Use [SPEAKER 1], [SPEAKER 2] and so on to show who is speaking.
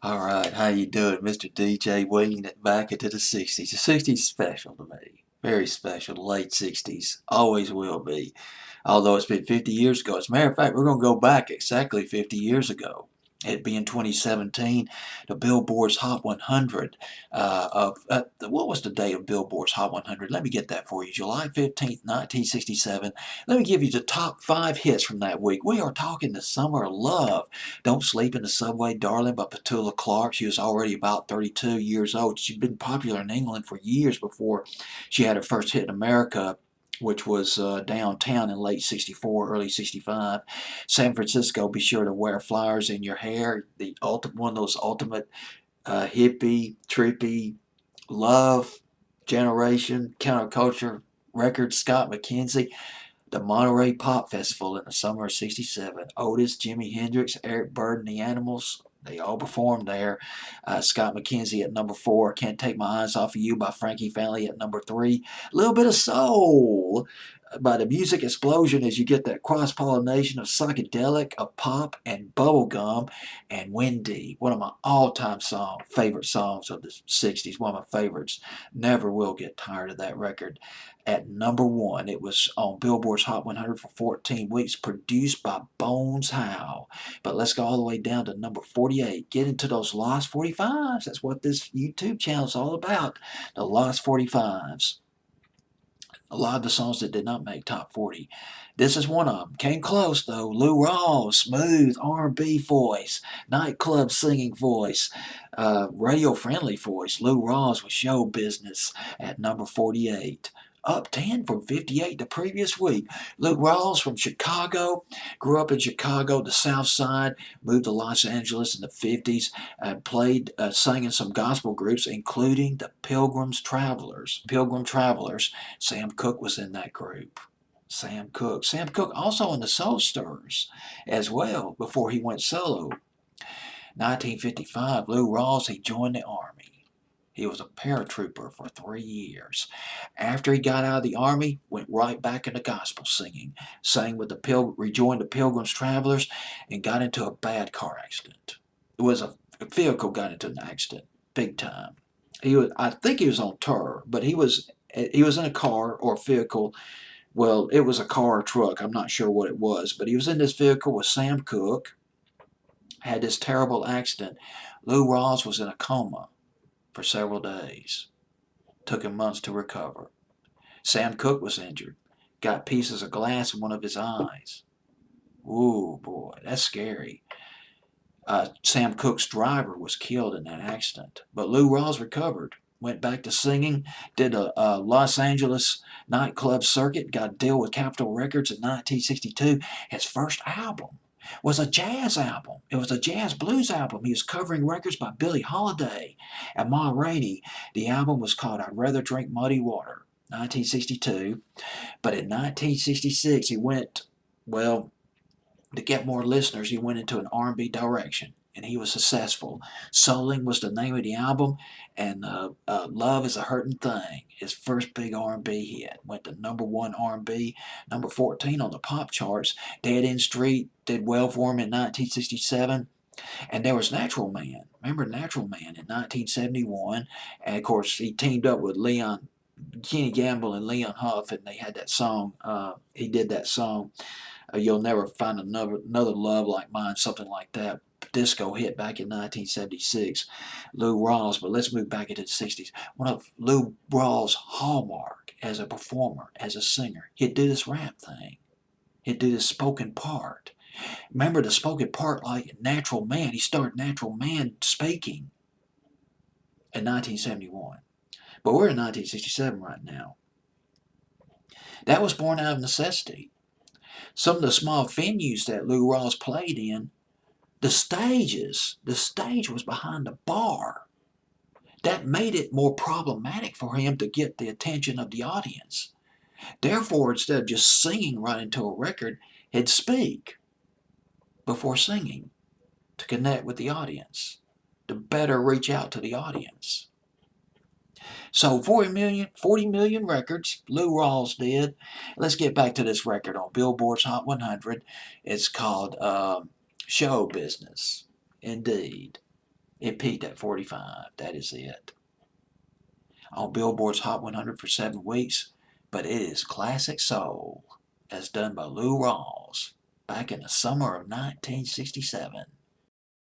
[SPEAKER 1] All right, how you doing, Mr. DJ? Winging it back into the 60s. The 60s special to me. Very special. The late 60s. Always will be. Although it's been 50 years ago. As a matter of fact, we're going to go back exactly 50 years ago. It being 2017, the Billboard's Hot 100 what was the date of Billboard's Hot 100? Let me get that for you. July 15th, 1967. Let me give you the top 5 hits from that week. We are talking the Summer of Love. Don't Sleep in the Subway, Darling by Petula Clark. She was already about 32 years old. She'd been popular in England for years before she had her first hit in America, which was Downtown in late 64, early 65. San Francisco, Be Sure to Wear Flowers in Your Hair, one of those ultimate hippie, trippy, love generation, counterculture records. Scott McKenzie, the Monterey Pop Festival in the summer of '67. Otis, Jimi Hendrix, Eric Burdon, The Animals, they all performed there. Scott McKenzie at number 4. Can't Take My Eyes Off of You by Frankie Valli at number 3. A little bit of soul by the Music Explosion as you get that cross-pollination of psychedelic, of pop, and bubblegum, and Windy, one of my all-time favorite songs of the 60s, one of my favorites. Never will get tired of that record. At number 1, it was on Billboard's Hot 100 for 14 weeks, produced by Bones Howe. But let's go all the way down to number 48. Get into those Lost 45s. That's what this YouTube channel is all about. The Lost 45s. A lot of the songs that did not make top 40. This is one of them. Came close though. Lou Rawls, smooth R&B voice, nightclub singing voice, radio friendly voice. Lou Rawls with Show Business at number 48. Up 10 from 58 the previous week. Luke Rawls from Chicago, grew up in Chicago, the South Side, moved to Los Angeles in the 50s, and sang in some gospel groups, including the Pilgrim Travelers. Sam Cooke was in that group. Sam Cooke. Sam Cooke also in the Soul Stirrers as well before he went solo. 1955, Lou Rawls, he joined the Army. He was a paratrooper for 3 years. After he got out of the Army, went right back into gospel singing. Rejoined the Pilgrim's Travelers, and got into a bad car accident. It was a vehicle got into an accident, big time. I think he was on tour, but he was in a car or a vehicle. Well, it was a car or truck. I'm not sure what it was, but he was in this vehicle with Sam Cooke. Had this terrible accident. Lou Rawls was in a coma for several days. Took him months to recover. Sam Cooke was injured. Got pieces of glass in one of his eyes. Ooh, boy, that's scary. Sam Cooke's driver was killed in that accident. But Lou Rawls recovered. Went back to singing, did a Los Angeles nightclub circuit, got a deal with Capitol Records in 1962. His first album was a jazz album. It was a jazz blues album. He was covering records by Billie Holiday and Ma Rainey. The album was called I'd Rather Drink Muddy Water, 1962. But in 1966, he went, well, to get more listeners, he went into an R&B direction. And he was successful. Souling was the name of the album, and Love Is a Hurtin' Thing, his first big R&B hit, went to number 1 R&B, number 14 on the pop charts. Dead End Street did well for him in 1967. And there was Natural Man. Remember Natural Man in 1971? And of course, he teamed up with Kenny Gamble and Leon Huff, and they had that song. He did that song, You'll Never Find Another Love Like Mine, something like that. Disco hit back in 1976. Lou Rawls, but let's move back into the 60s. One of Lou Rawls' hallmark as a performer, as a singer, he'd do this rap thing. He'd do this spoken part. Remember the spoken part like Natural Man? He started Natural Man speaking in 1971. But we're in 1967 right now. That was born out of necessity. Some of the small venues that Lou Rawls played in, the stage was behind the bar. That made it more problematic for him to get the attention of the audience. Therefore, instead of just singing right into a record, he'd speak before singing to connect with the audience, to better reach out to the audience. So 40 million records, Lou Rawls did. Let's get back to this record on Billboard's Hot 100. It's called Show Business. Indeed. It peaked at 45. That is it. On Billboard's Hot 100 for 7 weeks, but it is classic soul, as done by Rawls back in the summer of 1967.